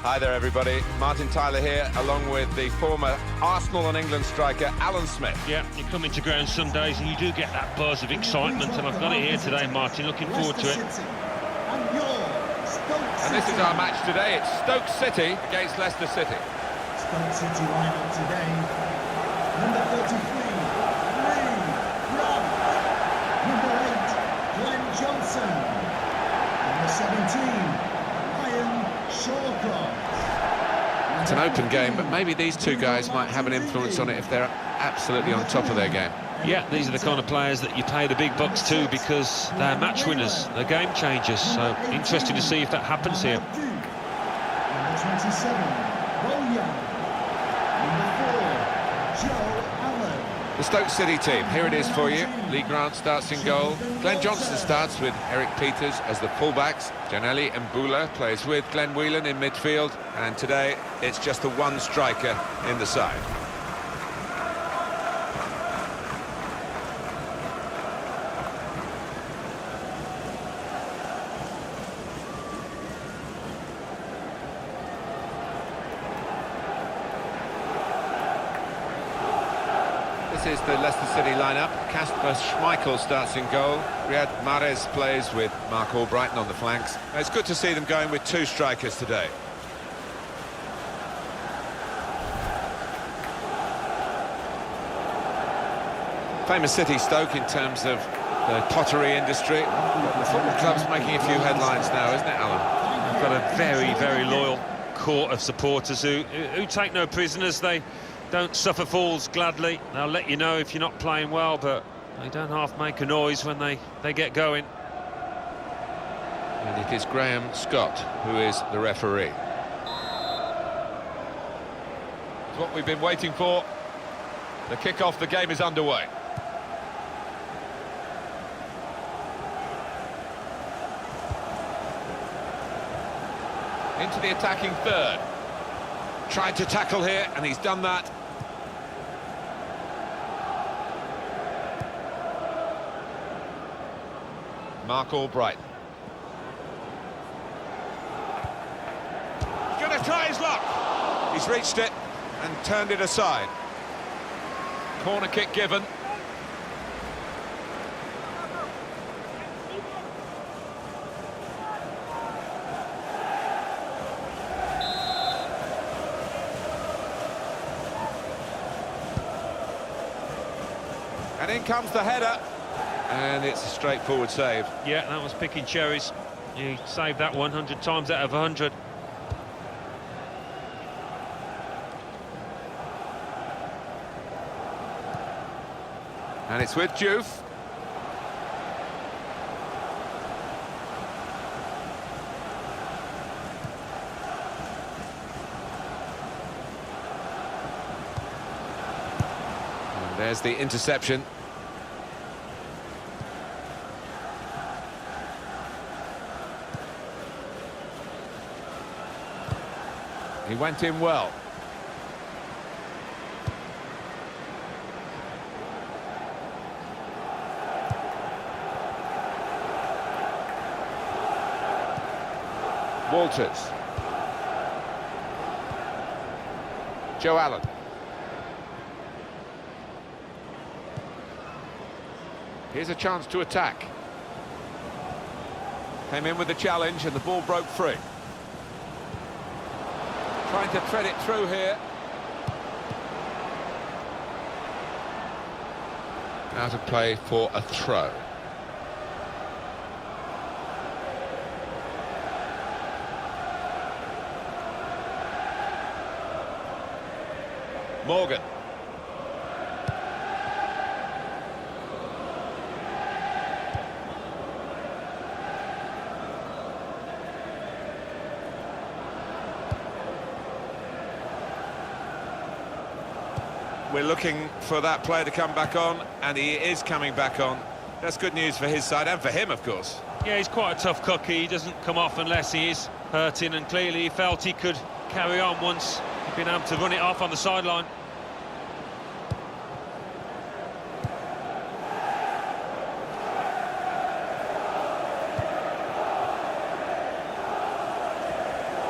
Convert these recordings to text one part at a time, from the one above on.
Hi there, everybody. Martin Tyler here, along with the former Arsenal and England striker, Alan Smith. Yeah, you come into ground some days and you do get that buzz of excitement, and I've got it here today, Martin. Looking forward to it. And this is our match today. It's Stoke City against Leicester City. Stoke City lineup today. Number 33, Lee Brown. Number 8, Glenn Johnson. Number 17, It's an open game, but maybe these two guys might have an influence on it if they're absolutely on top of their game. Yeah, these are the kind of players that you pay the big bucks to because they're match winners, they're game changers. So interesting to see if that happens here. Number 27, Boyan. Number 4, Joe Allen. The Stoke City team, here it is for you. Lee Grant starts in goal. Glenn Johnson starts with Eric Peters as the fullbacks. Janelli Mbula plays with Glenn Whelan in midfield. And today, it's just the one striker in the side. This is the Leicester City lineup. Kasper Schmeichel starts in goal. Riyad Mahrez plays with Mark Albrighton on the flanks. It's good to see them going with two strikers today. Famous city, Stoke, in terms of the pottery industry. The football club's making a few headlines now, isn't it, Alan? They've got a very, very loyal court of supporters who take no prisoners. They don't suffer fools gladly. They'll let you know if you're not playing well, but they don't half make a noise when they get going. And it is Graham Scott who is the referee. It's what we've been waiting for. The kick-off, the game is underway. Into the attacking third. Tried to tackle here, and he's done that. Mark Albrighton. He's going to try his luck. He's reached it and turned it aside. Corner kick given. And in comes the header. And it's a straightforward save. Yeah, that was picking cherries. He saved that 100 times out of 100. And it's with Diouf. And there's the interception. He went in well. Walters. Joe Allen. Here's a chance to attack. Came in with the challenge and the ball broke free. Trying to thread it through here. Out of play for a throw. Morgan. We're looking for that player to come back on, and he is coming back on. That's good news for his side, and for him, of course. Yeah, he's quite a tough cookie. He doesn't come off unless he is hurting, and clearly he felt he could carry on once he'd been able to run it off on the sideline.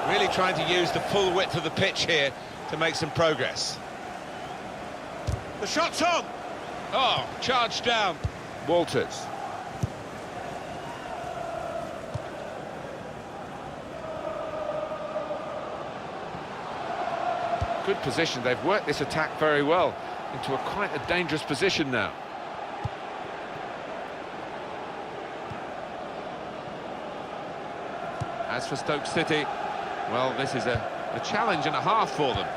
Really trying to use the full width of the pitch here to make some progress. The shot's on! Oh, charged down. Walters. Good position. They've worked this attack very well into quite a dangerous position now. As for Stoke City, well, this is a challenge and a half for them.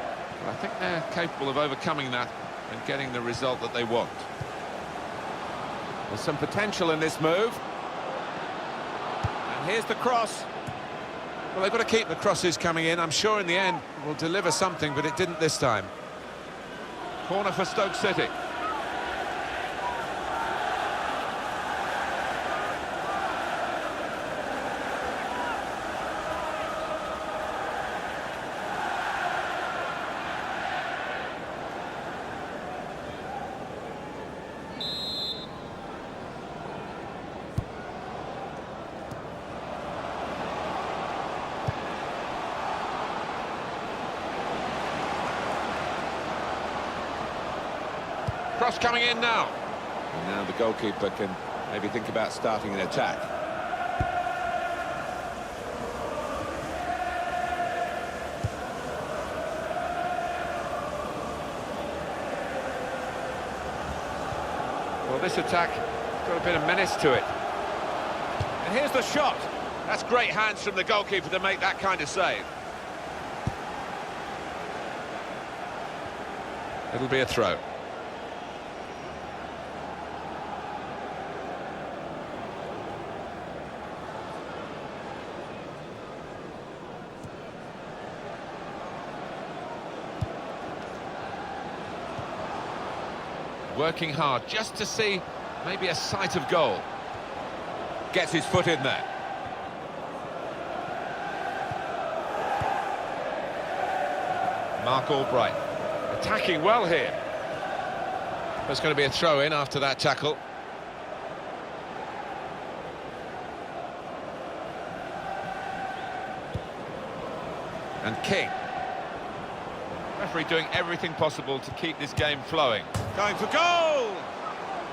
But I think they're capable of overcoming that and getting the result that they want. There's some potential in this move. And here's the cross. Well, they've got to keep the crosses coming in. I'm sure in the end it will deliver something, but it didn't this time. Corner for Stoke City. Cross coming in now. And now the goalkeeper can maybe think about starting an attack. Well, this attack has got a bit of menace to it. And here's the shot. That's great hands from the goalkeeper to make that kind of save. It'll be a throw. Working hard just to see maybe a sight of goal. Gets his foot in there. Mark Albright attacking well here. There's going to be a throw in after that tackle. And King. Referee doing everything possible to keep this game flowing. Going for goal!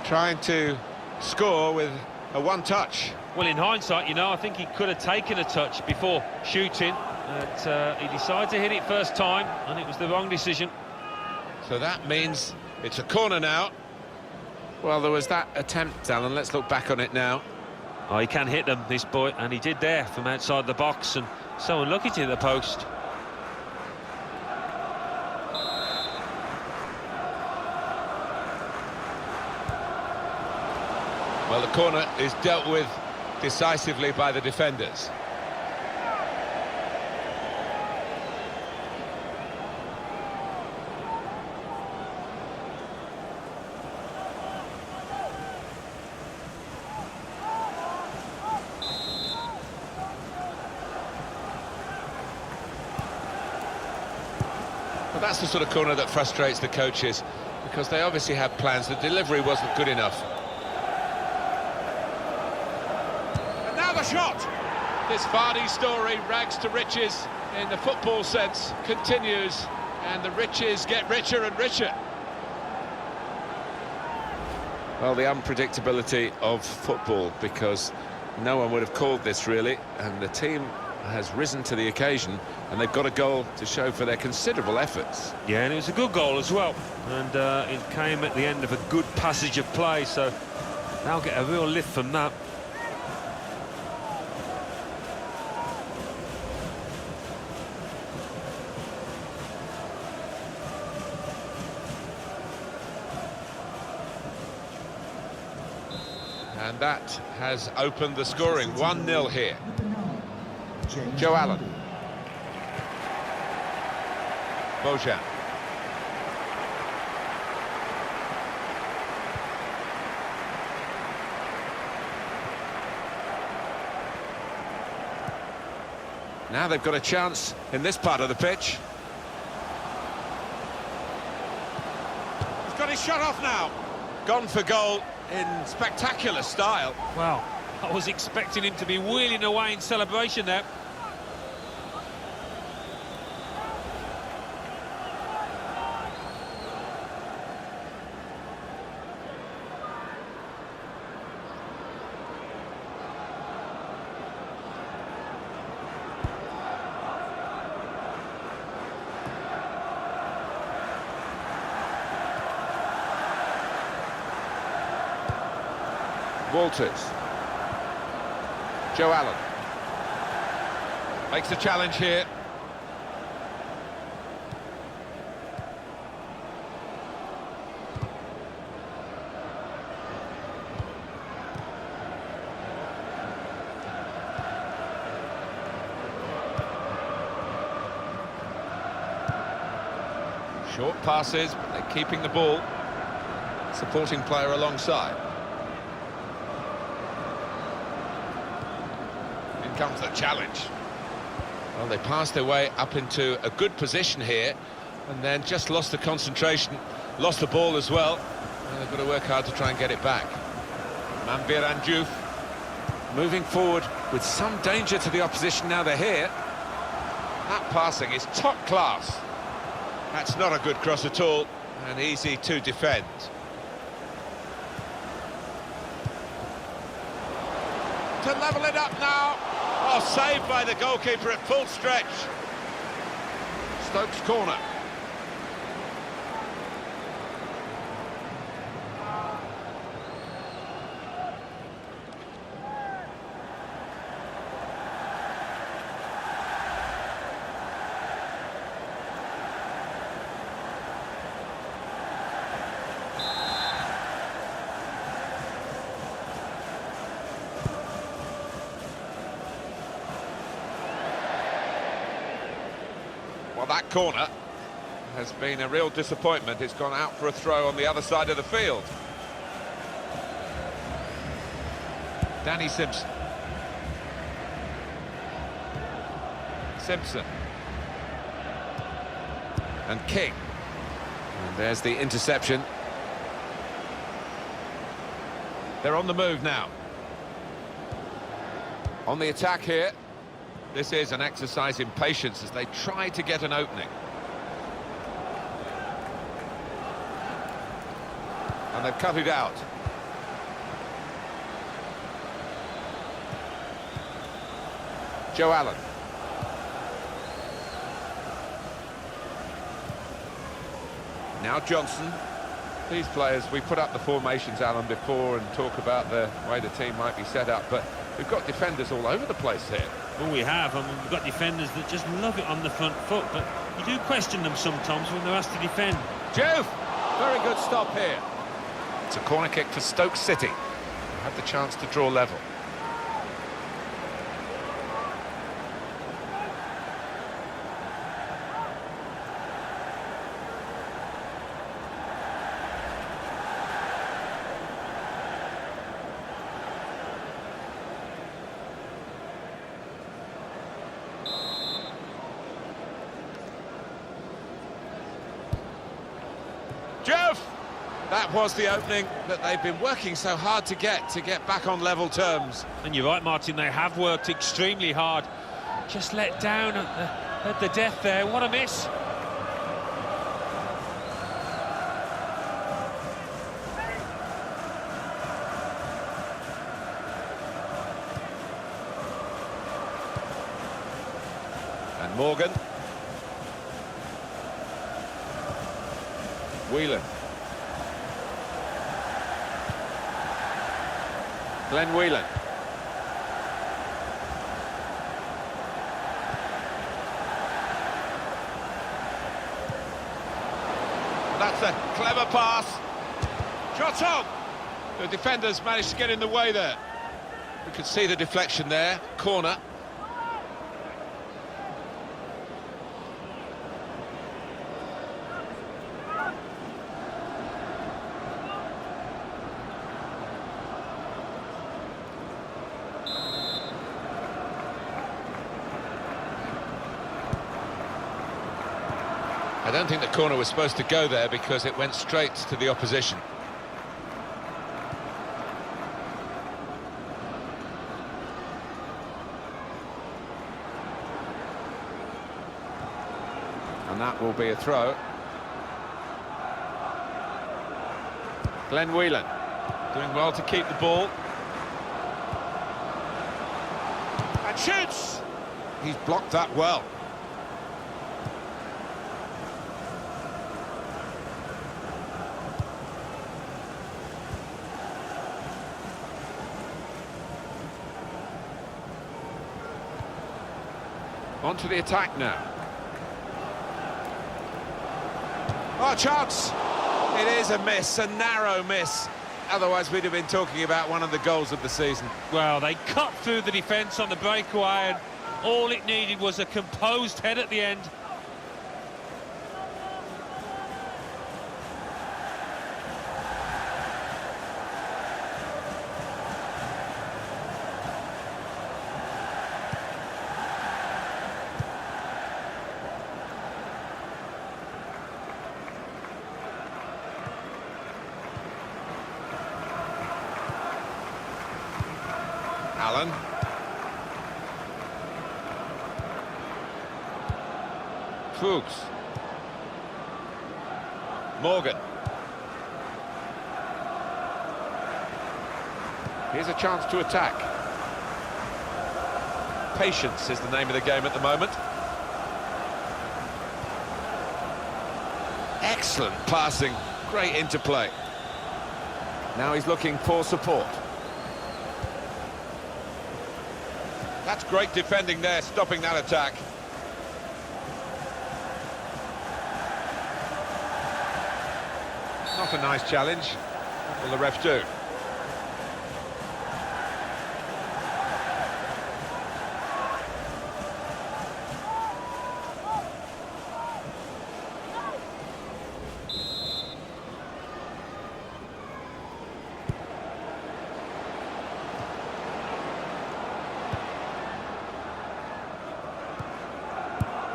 Trying to score with a one-touch. Well, in hindsight, you know, I think he could have taken a touch before shooting, but he decided to hit it first time, and it was the wrong decision. So that means it's a corner now. Well, there was that attempt, Alan. Let's look back on it now. Oh, he can hit them, this boy, and he did there from outside the box, and so unlucky to the post. Well, the corner is dealt with decisively by the defenders. But that's the sort of corner that frustrates the coaches, because they obviously have plans. The delivery wasn't good enough. The shot! This Vardy story, rags to riches in the football sense, continues, and the riches get richer and richer. Well, the unpredictability of football, because no one would have called this really, and the team has risen to the occasion, and they've got a goal to show for their considerable efforts. Yeah, and it was a good goal as well, and it came at the end of a good passage of play, so they'll get a real lift from that. And that has opened the scoring. 1-0 here. Joe Allen. Bojan. Now they've got a chance in this part of the pitch. He's got his shot off now. Gone for goal in spectacular style. Well, I was expecting him to be wheeling away in celebration there. Walters. Joe Allen. Makes the challenge here. Short passes, but they're keeping the ball. Supporting player alongside. In comes the challenge. Well, they passed their way up into a good position here, and then just lost the concentration, lost the ball as well. And they've got to work hard to try and get it back. Manbir and Diouf moving forward with some danger to the opposition now they're here. That passing is top class. That's not a good cross at all, and easy to defend. To level it up now. Oh, saved by the goalkeeper at full stretch. Stoke's corner. Well, that corner has been a real disappointment. It's gone out for a throw on the other side of the field. Danny Simpson. Simpson. And King. And there's the interception. They're on the move now. On the attack here. This is an exercise in patience as they try to get an opening. And they've cut it out. Joe Allen. Now Johnson. These players, we put up the formations, Alan, before and talk about the way the team might be set up, but we've got defenders all over the place here. Well, we have, and we've got defenders that just love it on the front foot, but you do question them sometimes when they're asked to defend. Diouf! Very good stop here. It's a corner kick for Stoke City. They have the chance to draw level. Diouf! That was the opening that they've been working so hard to get back on level terms. And you're right, Martin, they have worked extremely hard. Just let down at the death there. What a miss. And Morgan. Whelan. Glenn Whelan. That's a clever pass. Shot on! The defenders managed to get in the way there. We could see the deflection there. Corner. I don't think the corner was supposed to go there because it went straight to the opposition. And that will be a throw. Glenn Whelan doing well to keep the ball. And shoots! He's blocked that well. On to the attack now. Oh, chance! It is a miss, a narrow miss. Otherwise, we'd have been talking about one of the goals of the season. Well, they cut through the defence on the breakaway, and all it needed was a composed head at the end. Allen. Fuchs. Morgan. Here's a chance to attack. Patience is the name of the game at the moment. Excellent passing, great interplay. Now he's looking for support. That's great defending there, stopping that attack. Not a nice challenge. What will the ref do?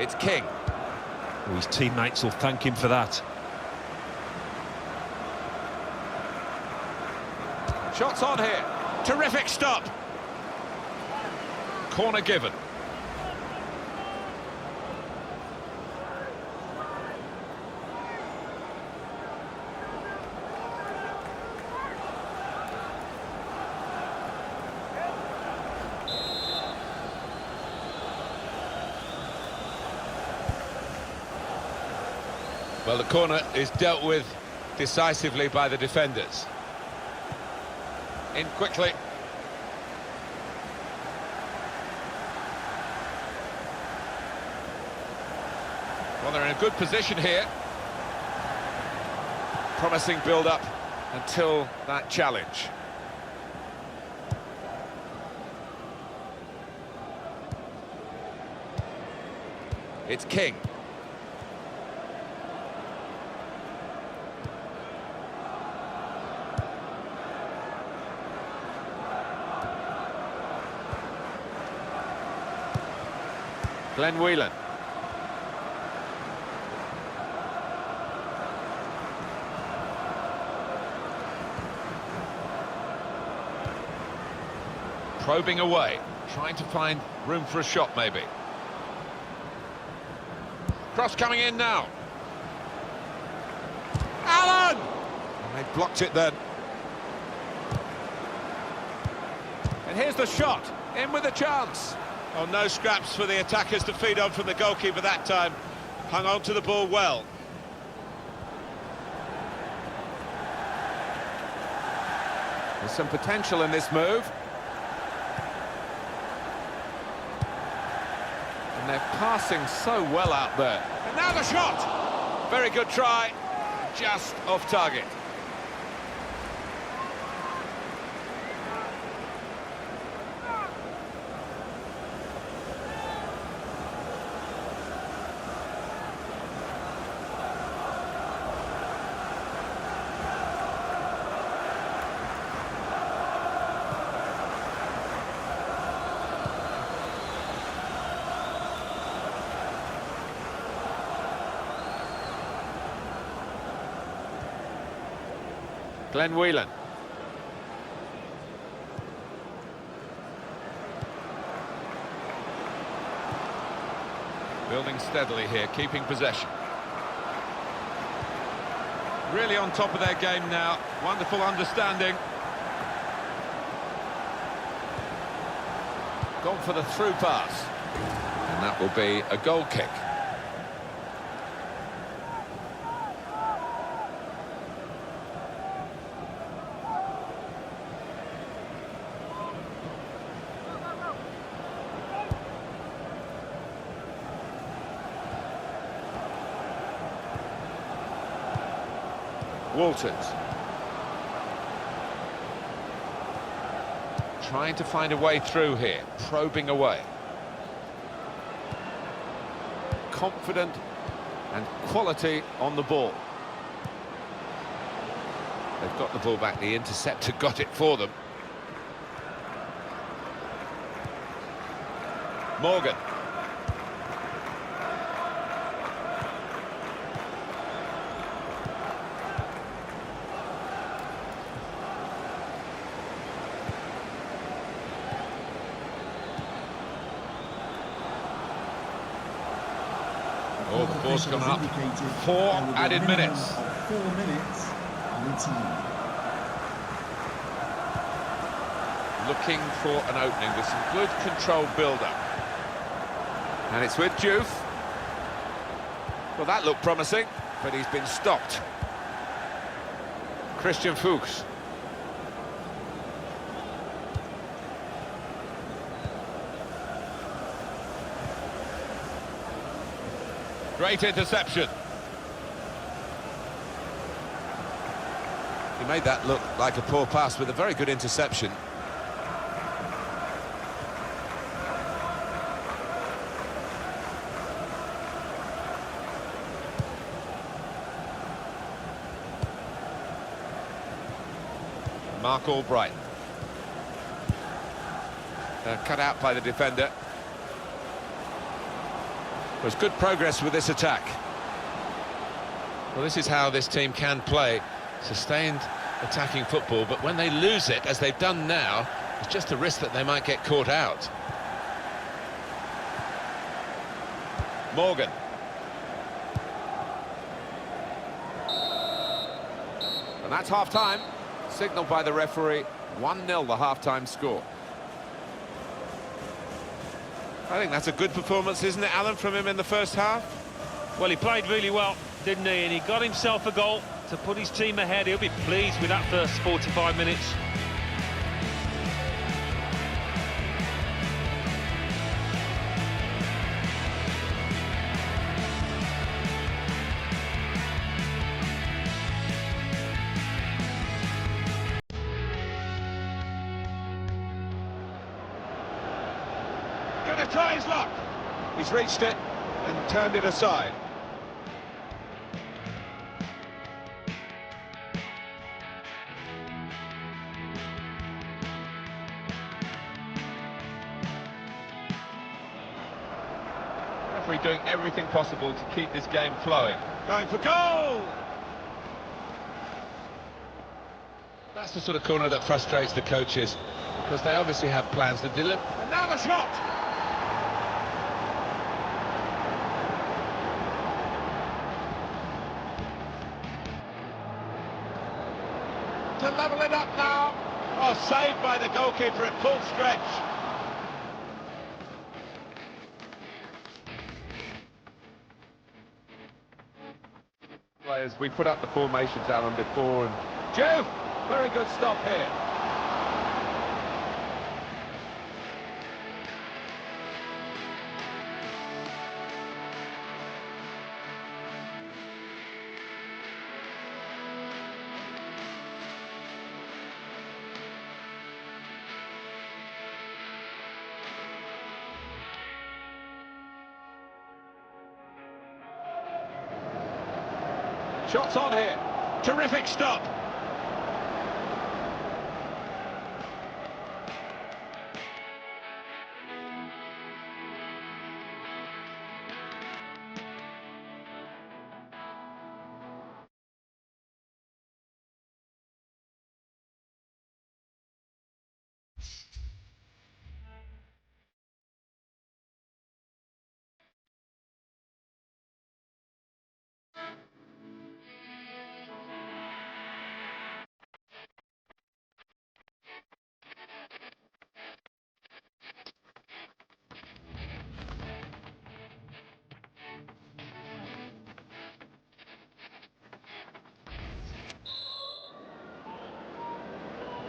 It's King. Oh, his teammates will thank him for that. Shots on here. Terrific stop. Corner given. Well, the corner is dealt with decisively by the defenders. In quickly. Well, they're in a good position here. Promising build-up until that challenge. It's King. Glenn Whelan. Probing away, trying to find room for a shot maybe. Cross coming in now. Allen! And they blocked it then. And here's the shot, in with a chance. Oh, no scraps for the attackers to feed on from the goalkeeper that time. Hung on to the ball well. There's some potential in this move. And they're passing so well out there. And now the shot! Very good try, just off target. Glenn Whelan. Building steadily here, keeping possession. Really on top of their game now. Wonderful understanding. Gone for the through pass. And that will be a goal kick. Walters. Trying to find a way through here, probing away. Confident and quality on the ball. They've got the ball back, the interceptor got it for them. Morgan. Oh, the ball's coming up. 4 added minutes. 4 minutes added time. Looking for an opening with some good controlled build-up. And it's with Juve. Well, that looked promising, but he's been stopped. Christian Fuchs. Great interception. He made that look like a poor pass with a very good interception. Mark Albright. Cut out by the defender. There's good progress with this attack. Well, this is how this team can play. Sustained attacking football, but when they lose it, as they've done now, it's just a risk that they might get caught out. Morgan. And that's half-time. Signalled by the referee, 1-0 the half-time score. I think that's a good performance, isn't it, Alan, from him in the first half? Well, he played really well, didn't he? And he got himself a goal to put his team ahead. He'll be pleased with that first 45 minutes. Gonna try his luck. He's reached it and turned it aside. Referee doing everything possible to keep this game flowing. Going for goal! That's the sort of corner that frustrates the coaches, because they obviously have plans to deliver. And now the shot! To level it up now. Oh, saved by the goalkeeper at full stretch. Players, we put up the formations, Alan, before, and Joe, very good stop here. Shots on here. Terrific stop.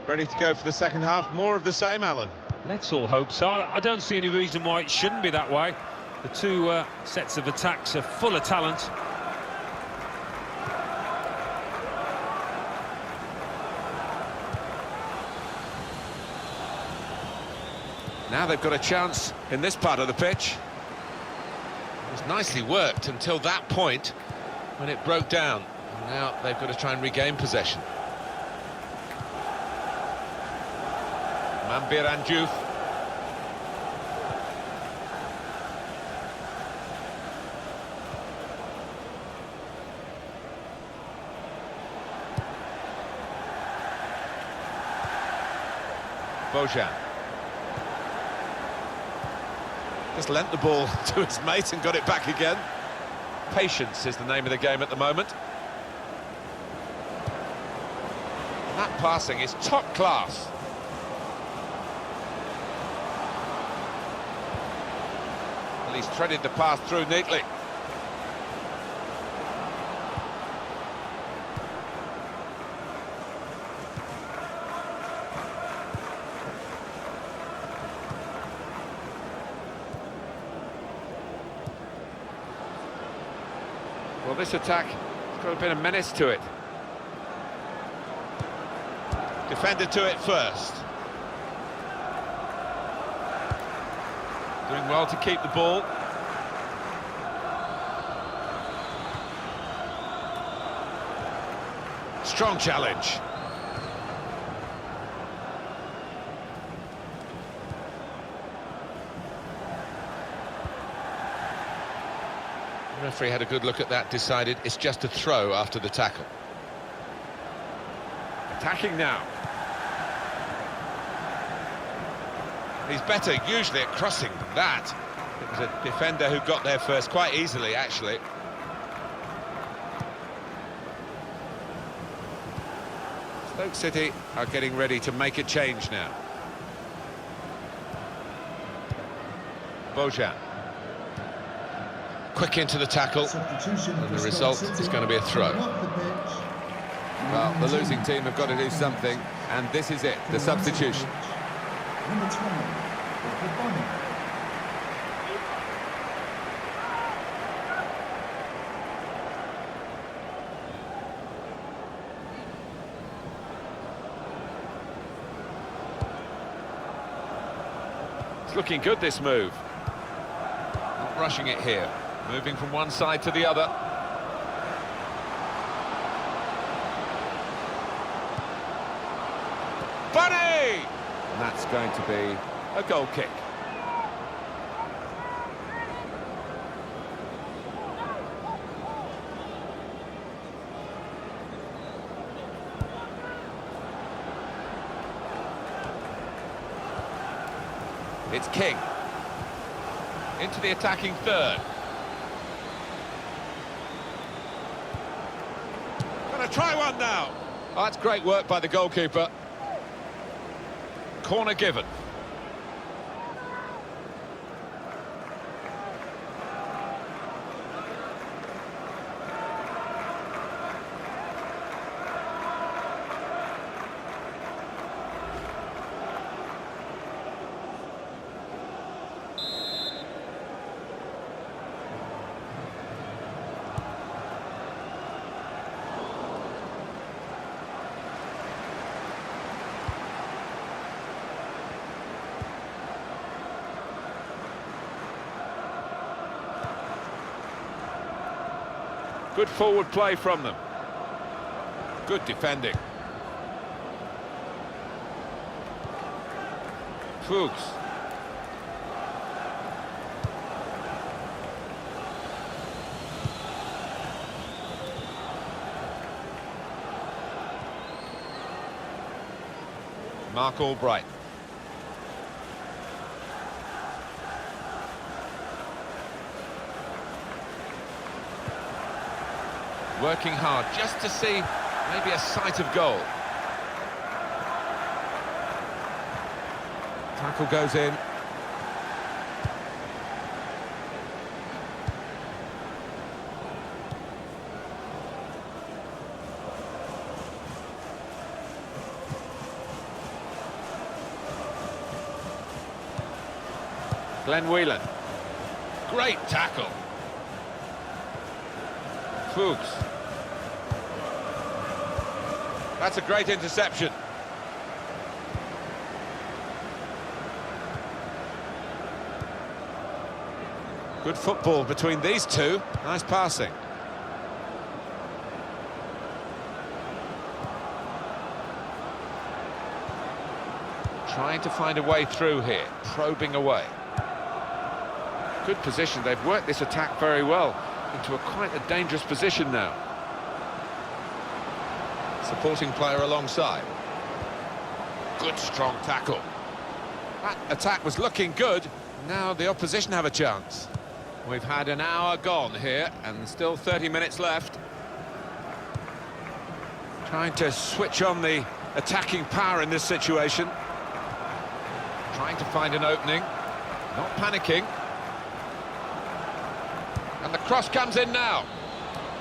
Ready to go for the second half. More of the same, Alan. Let's all hope so. I don't see any reason why it shouldn't be that way. The two sets of attacks are full of talent. Now they've got a chance in this part of the pitch. It was nicely worked until that point when it broke down. And now they've got to try and regain possession. Mambir Anjouf. Bojan. Just lent the ball to his mate and got it back again. Patience is the name of the game at the moment. And that passing is top class. Well, he's threaded the pass through neatly. Well, this attack has got a bit of menace to it. Defender to it first. Doing well to keep the ball. Strong challenge. The referee had a good look at that, decided it's just a throw after the tackle. Attacking now. He's better usually at crossing than that. It was a defender who got there first quite easily, actually. Stoke City are getting ready to make a change now. Bojan. Quick into the tackle, and the result is going to be a throw. Well, the losing team have got to do something, and this is it, the substitution. Number 12, Burnley. It's looking good, this move. Not rushing it here. Moving from one side to the other. Bunny! And that's going to be a goal kick. It's King. Into the attacking third. Gonna try one now. Oh, that's great work by the goalkeeper. Corner given. Good forward play from them. Good defending. Fuchs. Mark Albright. Working hard just to see maybe a sight of goal. Tackle goes in. Glenn Whelan. Great tackle. Fuchs. That's a great interception. Good football between these two. Nice passing. Trying to find a way through here, probing away. Good position, they've worked this attack very well into quite a dangerous position now. Supporting player alongside. Good strong tackle. That attack was looking good, now the opposition have a chance. We've had an hour gone here and still 30 minutes left. Trying to switch on the attacking power in this situation. Trying to find an opening, not panicking. And the cross comes in now.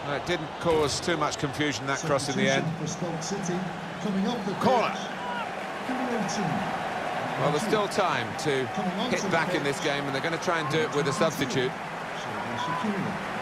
No, it didn't cause too much confusion, that cross in the end. For Stoke City, coming up the Corner. pitch, number 18. Well, there's still time to Coming on hit to the back in pitch. this game, and they're going to try and do it with a substitute. Shakiri.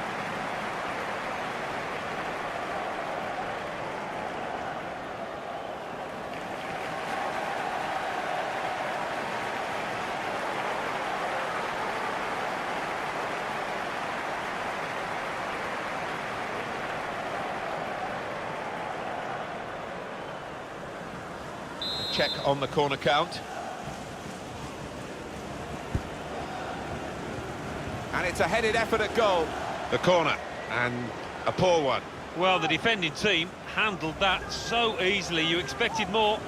Check on the corner count. And it's a headed effort at goal. The corner, and a poor one. Well, the defending team handled that so easily. You expected more.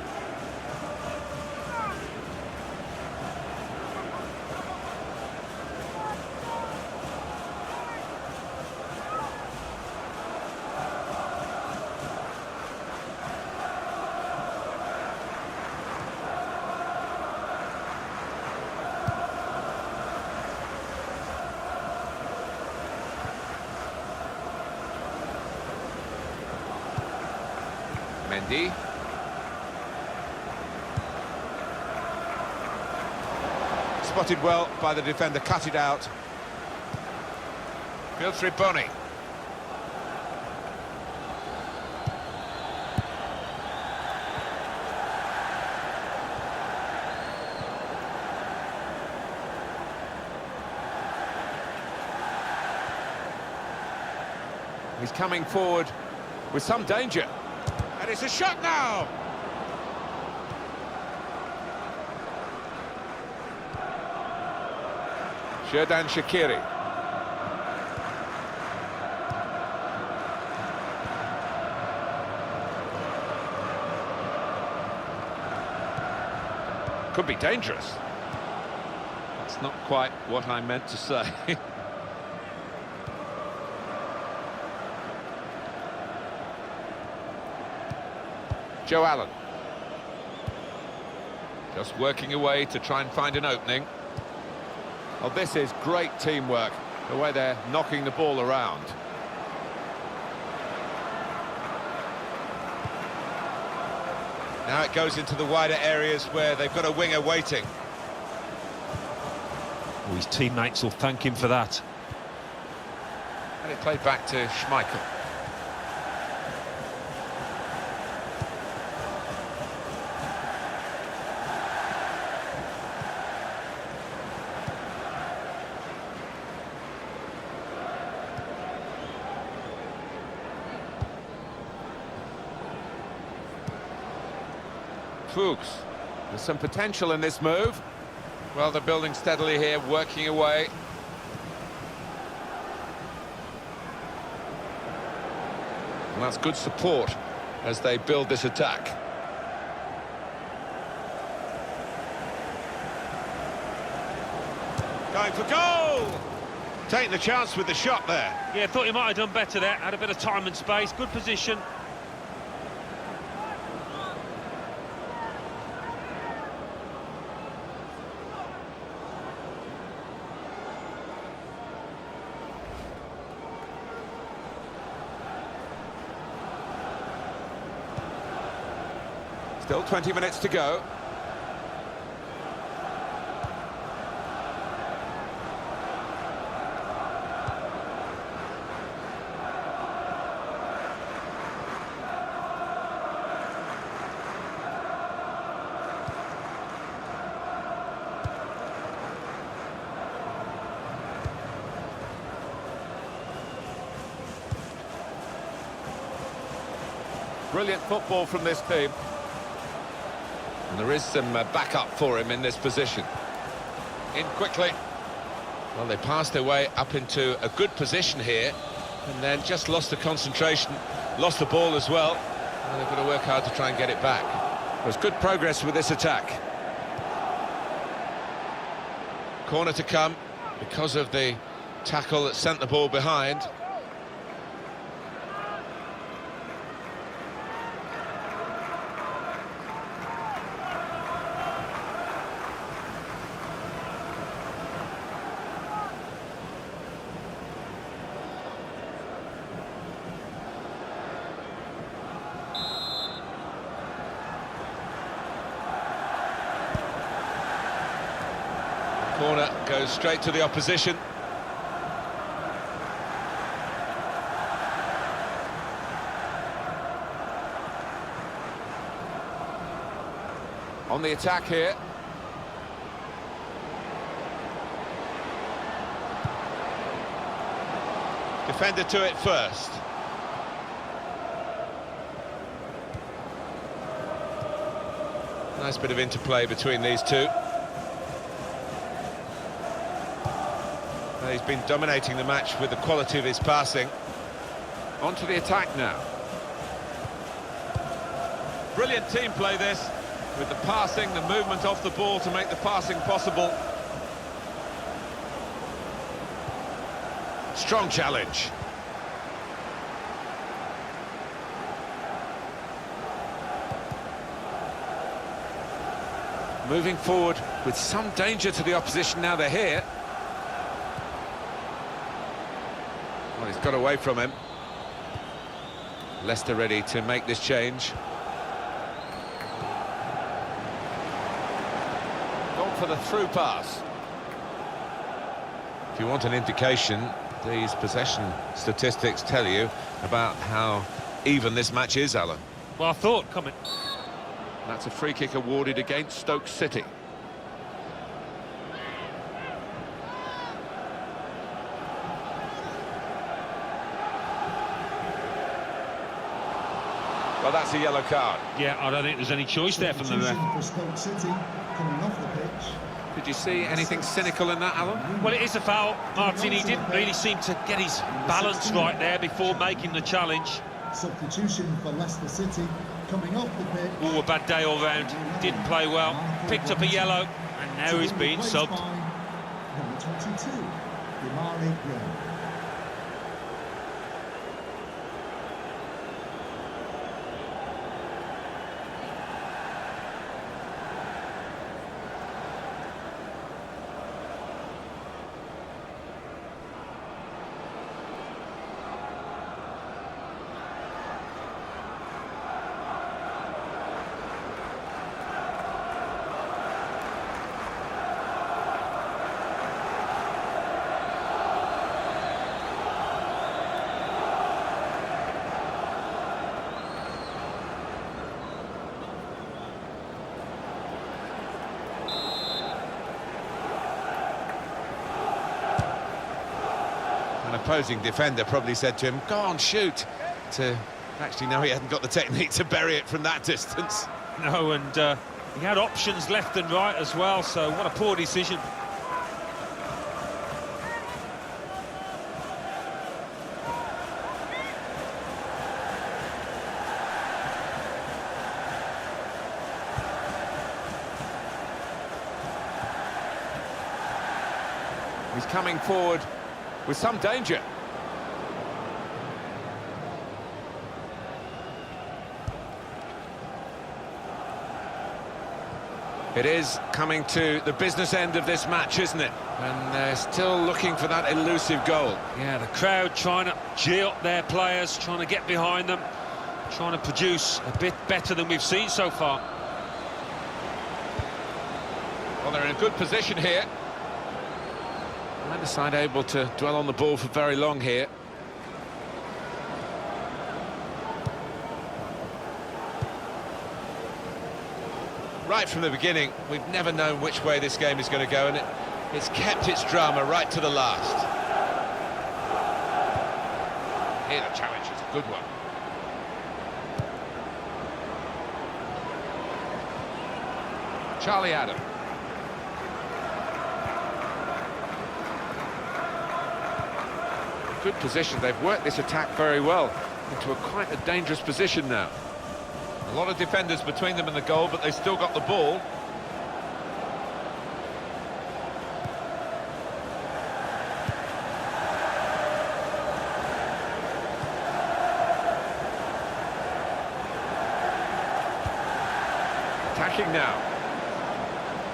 Mendy. Spotted well by the defender, cut it out. Field through Bonnie. He's coming forward with some danger. And it's a shot now! Xherdan Shaqiri. Could be dangerous. That's not quite what I meant to say. Joe Allen. Just working away to try and find an opening. Well, this is great teamwork, the way they're knocking the ball around. Now it goes into the wider areas where they've got a winger waiting. Oh, his teammates will thank him for that. And it played back to Schmeichel. Fuchs. There's some potential in this move. Well, they're building steadily here, working away. And that's good support as they build this attack. Going for goal! Taking the chance with the shot there. Yeah, thought he might have done better there. Had a bit of time and space. Good position. Still 20 minutes to go. Brilliant football from this team. And there is some backup for him in this position. In quickly. Well, they passed their way up into a good position here, and then just lost the concentration, lost the ball as well. And they've got to work hard to try and get it back. There's good progress with this attack. Corner to come because of the tackle that sent the ball behind. Corner goes straight to the opposition. On the attack here. Defender to it first. Nice bit of interplay between these two. He's been dominating the match with the quality of his passing. On to the attack now. Brilliant team play this, with the passing, the movement off the ball to make the passing possible. Strong challenge. Moving forward with some danger to the opposition now they're here. Well, he's got away from him. Leicester ready to make this change. Gone for the through pass. If you want an indication, these possession statistics tell you about how even this match is, Alan. Well, I thought coming. That's a free kick awarded against Stoke City. Well, that's a yellow card. Yeah, I don't think there's any choice there from the ref. For Stoke City, coming off the pitch. Did you see anything cynical in that, Alan? Well, it is a foul, Martin. He didn't really seem to get his balance right there before making the challenge. Substitution for Leicester City, coming off the pitch. Oh, a bad day all round. Didn't play well. Picked up a yellow, and now he's being subbed. Number 22, Imari Graham. An opposing defender probably said to him, go on, shoot. Actually, no, he hadn't got the technique to bury it from that distance. No, and he had options left and right as well, so what a poor decision. He's coming forward with some danger. It is coming to the business end of this match, isn't it? And they're still looking for that elusive goal. Yeah, the crowd trying to gee up their players, trying to get behind them, trying to produce a bit better than we've seen so far. Well, they're in a good position here. Neither side able to dwell on the ball for very long here. Right from the beginning, we've never known which way this game is going to go, and it's kept its drama right to the last. Here the challenge is a good one. Charlie Adam. Good position. They've worked this attack very well into quite a dangerous position now. A lot of defenders between them and the goal, but they still got the ball. Attacking now.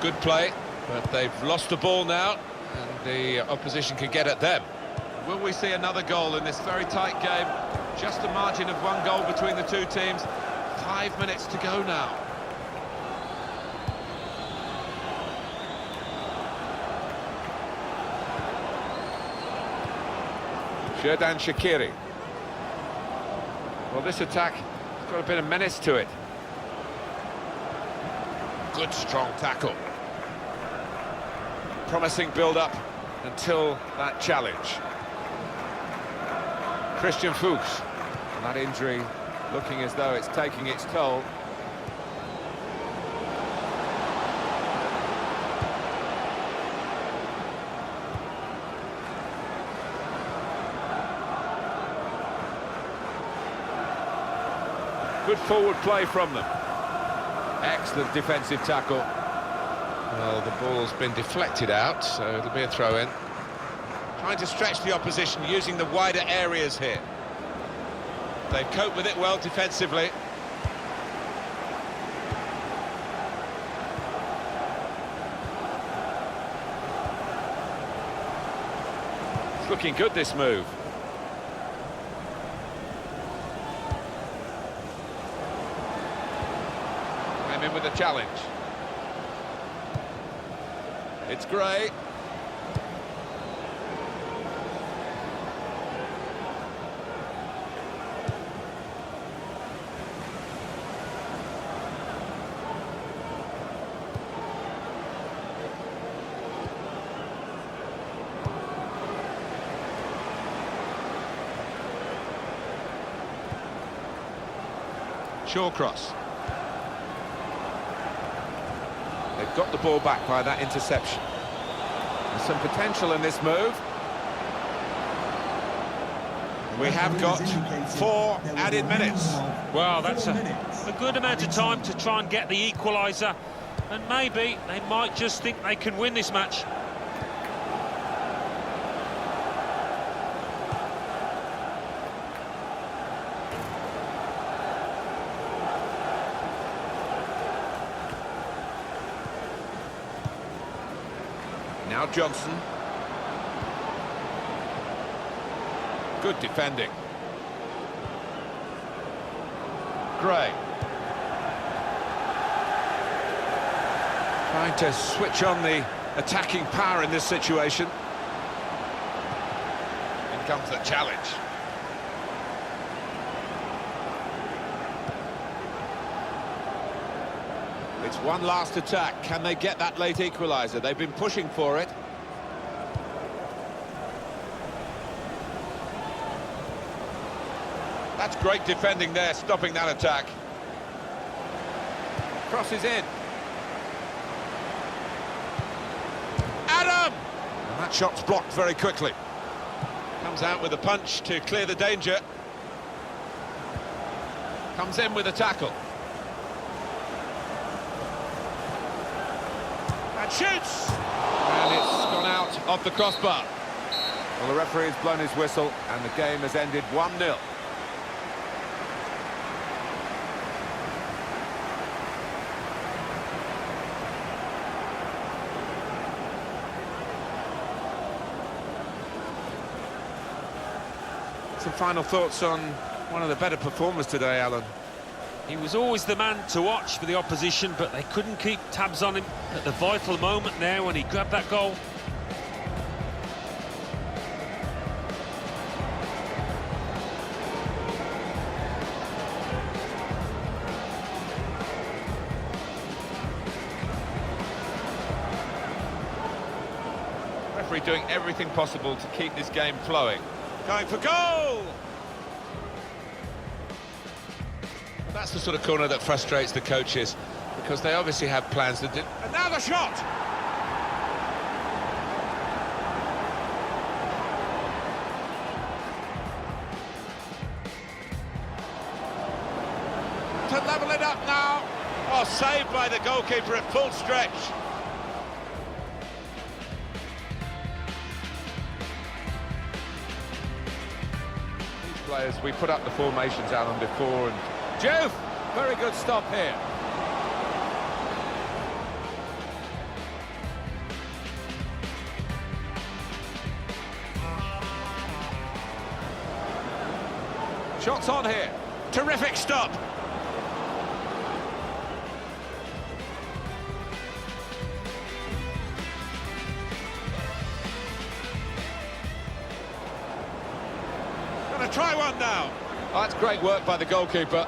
Good play, but they've lost the ball now, and the opposition can get at them. Will we see another goal in this very tight game? Just a margin of 1 goal between the two teams. 5 minutes to go now. Xherdan Shaqiri. Well, this attack has got a bit of menace to it. Good strong tackle. Promising build-up until that challenge. Christian Fuchs. And that injury looking as though it's taking its toll. Good forward play from them. Excellent defensive tackle. Well, the ball's been deflected out, so it'll be a throw-in. Trying to stretch the opposition using the wider areas here. They've coped with it well defensively. It's looking good, this move. Came in with a challenge. It's Gray. Shawcross. They've got the ball back by that interception. There's some potential in this move. We have got 4 added minutes. Well, that's a good amount of time to try and get the equaliser, and maybe they might just think they can win this match. Now Johnson. Good defending. Gray. Trying to switch on the attacking power in this situation. In comes the challenge. It's one last attack. Can they get that late equaliser? They've been pushing for it. That's great defending there, stopping that attack. Crosses in. Adam! And that shot's blocked very quickly. Comes out with a punch to clear the danger. Comes in with a tackle. And shoots! And it's gone out off the crossbar. Well, the referee has blown his whistle and the game has ended 1-0. Some final thoughts on one of the better performers today, Alan. He was always the man to watch for the opposition, but they couldn't keep tabs on him at the vital moment there when he grabbed that goal. Referee doing everything possible to keep this game flowing. Going for goal! That's the sort of corner that frustrates the coaches. because they obviously have plans to do... And now the shot! To level it up now. Oh, saved by the goalkeeper at full stretch. These players, we put up the formations out on before, and Juve, very good stop here. Shots on here. Terrific stop. Gonna try one now. Oh, that's great work by the goalkeeper.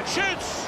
Shoots!